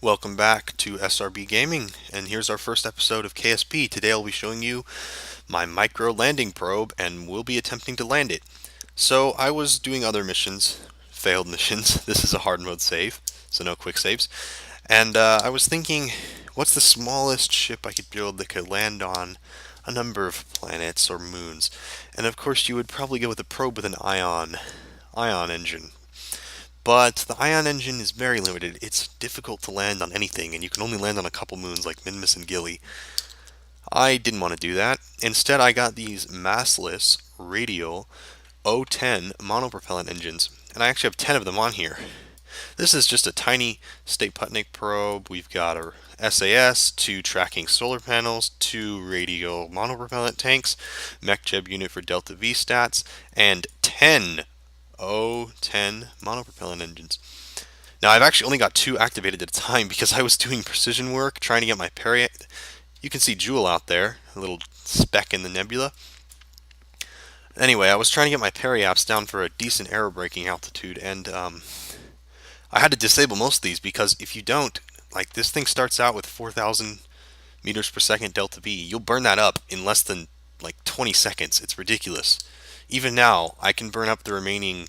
Welcome back to SRB Gaming, and here's our first episode of KSP. Today I'll be showing you my micro landing probe, and we'll be attempting to land it. So I was doing other missions, failed missions. This is a hard mode save, so no quick saves. And I was thinking, what's the smallest ship I could build that could land on a number of planets or moons? And of course you would probably go with a probe with an ion engine. But the ion engine is very limited. It's difficult to land on anything, and you can only land on a couple moons like Minmus and Gilly. I didn't want to do that. Instead, I got these massless radial O10 monopropellant engines, and I actually have 10 of them on here. This is just a tiny Stay-Putnik probe. We've got a SAS, 2 tracking solar panels, 2 radial monopropellant tanks, mech-jeb unit for Delta V stats, and 10 O10 monopropellant engines. Now I've actually only got 2 activated at a time because I was doing precision work trying to get my peri. You can see Jool out there, a little speck in the nebula. Anyway, I was trying to get my periaps down for a decent aerobraking altitude, and I had to disable most of these because if you don't, like this thing starts out with 4,000 meters per second delta V, you'll burn that up in less than like 20 seconds. It's ridiculous. Even now, I can burn up the remaining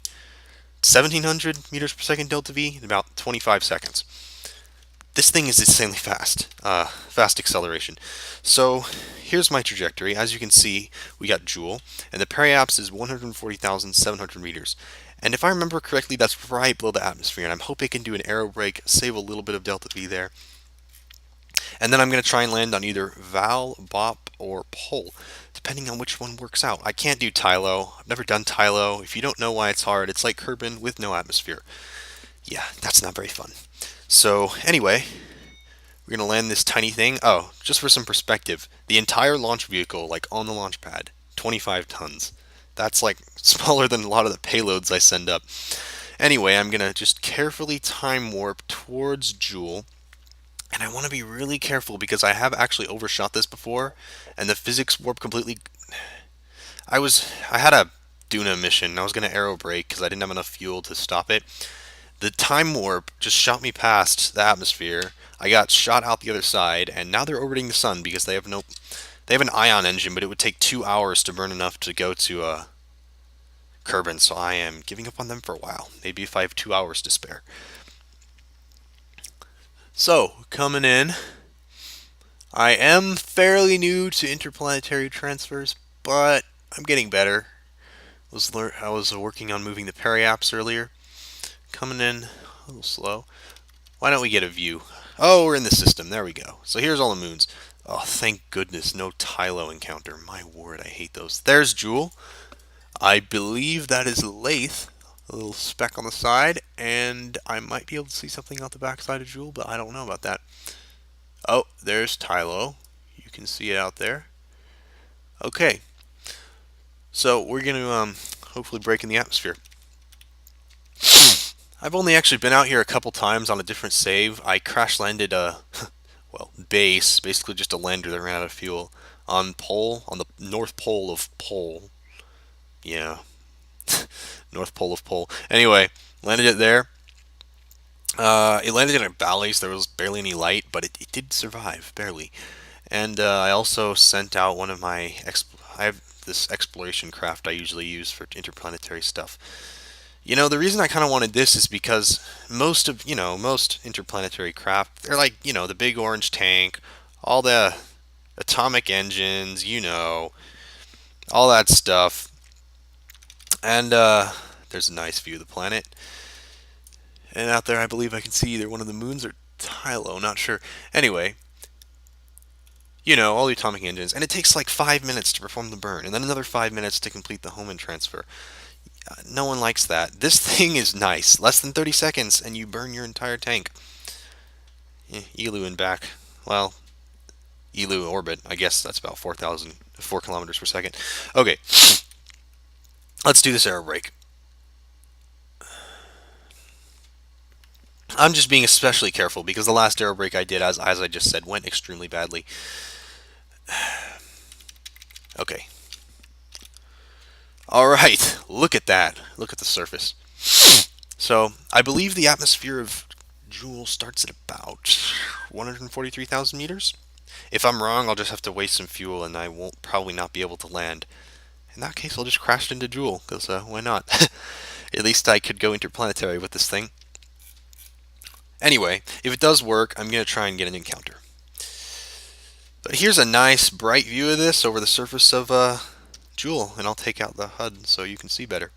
1700 meters per second delta V in about 25 seconds. This thing is insanely fast, fast acceleration. So here's my trajectory. As you can see, we got Jool, and the periaps is 140,700 meters. And if I remember correctly, that's right below the atmosphere, and I'm hoping I can do an aerobrake, save a little bit of delta V there. And then I'm going to try and land on either Val, Bop, or Pole, depending on which one works out. I can't do Tylo. I've never done Tylo. If you don't know why it's hard, it's like Kerbin with no atmosphere. Yeah, that's not very fun. So, anyway, we're going to land this tiny thing. Oh, just for some perspective, the entire launch vehicle, like on the launch pad, 25 tons. That's like smaller than a lot of the payloads I send up. Anyway, I'm going to just carefully time warp towards Jool. And I want to be really careful because I have actually overshot this before, and the physics warp completely. I had a Duna mission. I was going to aero brake because I didn't have enough fuel to stop it. The time warp just shot me past the atmosphere. I got shot out the other side, and now they're orbiting the sun because they have no. They have an ion engine, but it would take 2 hours to burn enough to go to Kerbin, so I am giving up on them for a while. Maybe if I have 2 hours to spare. So, coming in, I am fairly new to interplanetary transfers, but I'm getting better. I was working on moving the periaps earlier. Coming in a little slow. Why don't we get a view? Oh, we're in the system. There we go. So here's all the moons. Oh, thank goodness, no Tylo encounter. My word, I hate those. There's Jool. I believe that is Laythe. A little speck on the side, and I might be able to see something out the backside of Jool, but I don't know about that. Oh, there's Tylo. You can see it out there. Okay, so we're going to hopefully break in the atmosphere. I've only actually been out here a couple times on a different save. I crash landed a base, basically just a lander that ran out of fuel on Pole, on the North Pole of Pole. Yeah, North Pole of Pole. Anyway, landed it there. It landed in a valley, so there was barely any light, but it did survive, barely. And I also sent out one of my. I have this exploration craft I usually use for interplanetary stuff. You know, the reason I kind of wanted this is because most interplanetary craft, they're like, the big orange tank, all the atomic engines, all that stuff. And there's a nice view of the planet. And out there, I believe I can see either one of the moons or Tylo, not sure. Anyway, all the atomic engines. And it takes like 5 minutes to perform the burn, and then another 5 minutes to complete the Hohmann transfer. No one likes that. This thing is nice. Less than 30 seconds, and you burn your entire tank. Elu and back. Well, Elu orbit. I guess that's about 4 kilometers per second. Okay. Let's do this aero brake. I'm just being especially careful because the last aero brake I did, as I just said, went extremely badly. Okay. Alright, look at that. Look at the surface. So, I believe the atmosphere of Jool starts at about 143,000 meters. If I'm wrong, I'll just have to waste some fuel and I won't probably not be able to land. In that case, I'll just crash into Jool, because why not? At least I could go interplanetary with this thing. Anyway, if it does work, I'm going to try and get an encounter. But here's a nice bright view of this over the surface of Jool, and I'll take out the HUD so you can see better.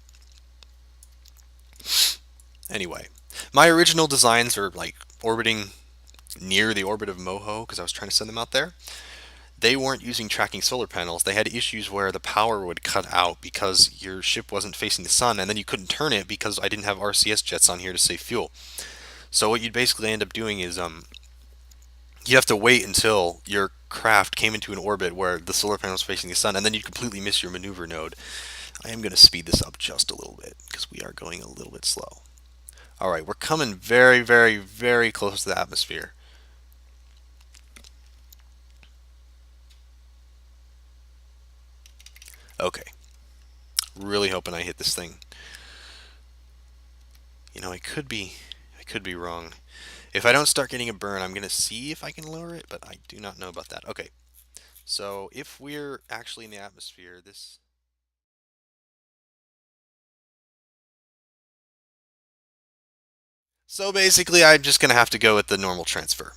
Anyway, my original designs are like orbiting near the orbit of Moho because I was trying to send them out there. They weren't using tracking solar panels. They had issues where the power would cut out because your ship wasn't facing the sun, and then you couldn't turn it because I didn't have RCS jets on here to save fuel. So what you'd basically end up doing is you have to wait until your craft came into an orbit where the solar panel was facing the sun, and then you'd completely miss your maneuver node. I am going to speed this up just a little bit because we are going a little bit slow. Alright, we're coming very, very, very close to the atmosphere. Okay. Really hoping I hit this thing. You know, I could be wrong. If I don't start getting a burn, I'm going to see if I can lower it, but I do not know about that. Okay. So, if we're actually in the atmosphere, this... So basically, I'm just going to have to go with the normal transfer.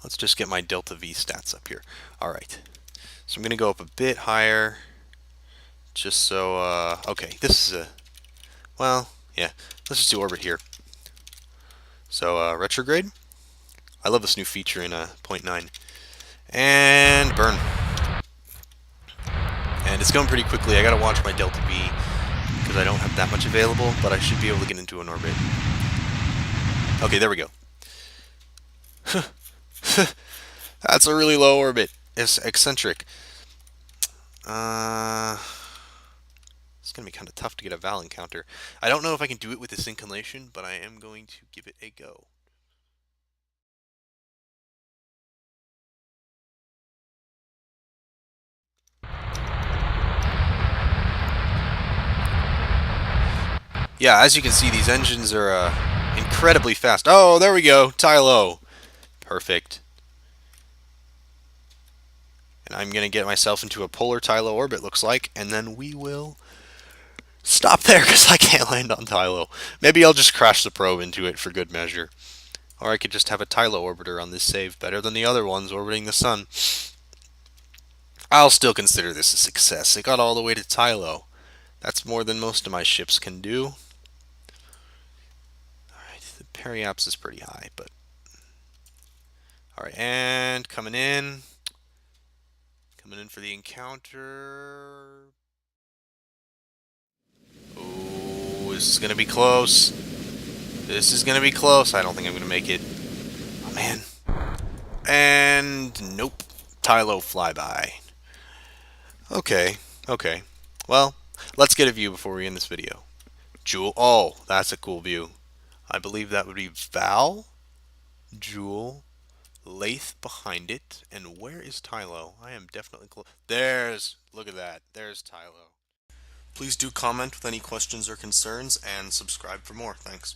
Let's just get my delta V stats up here. Alright. So I'm going to go up a bit higher. Just so, okay, this is a... Well, yeah. Let's just do orbit here. So, retrograde. I love this new feature in 0.9. And burn. And it's going pretty quickly. I gotta watch my delta V because I don't have that much available, but I should be able to get into an orbit. Okay, there we go. That's a really low orbit. It's eccentric. It's gonna be kind of tough to get a Val encounter. I don't know if I can do it with this inclination, but I am going to give it a go. Yeah, as you can see, these engines are incredibly fast. Oh, there we go, Tylo. Perfect. And I'm going to get myself into a polar Tylo orbit, looks like, and then we will stop there because I can't land on Tylo. Maybe I'll just crash the probe into it for good measure. Or I could just have a Tylo orbiter on this save, better than the other ones orbiting the sun. I'll still consider this a success. It got all the way to Tylo. That's more than most of my ships can do. Alright, the periaps is pretty high, but... Alright, and coming in. Coming in for the encounter. Oh, this is going to be close. This is going to be close. I don't think I'm going to make it. Oh, man. And nope. Tylo Flyby. Okay, okay. Well, let's get a view before we end this video. Jool. Oh, that's a cool view. I believe that would be Val, Jool, Laythe behind it, and where is Tylo? I am definitely close. Look at that. There's Tylo. Please do comment with any questions or concerns, and subscribe for more. Thanks.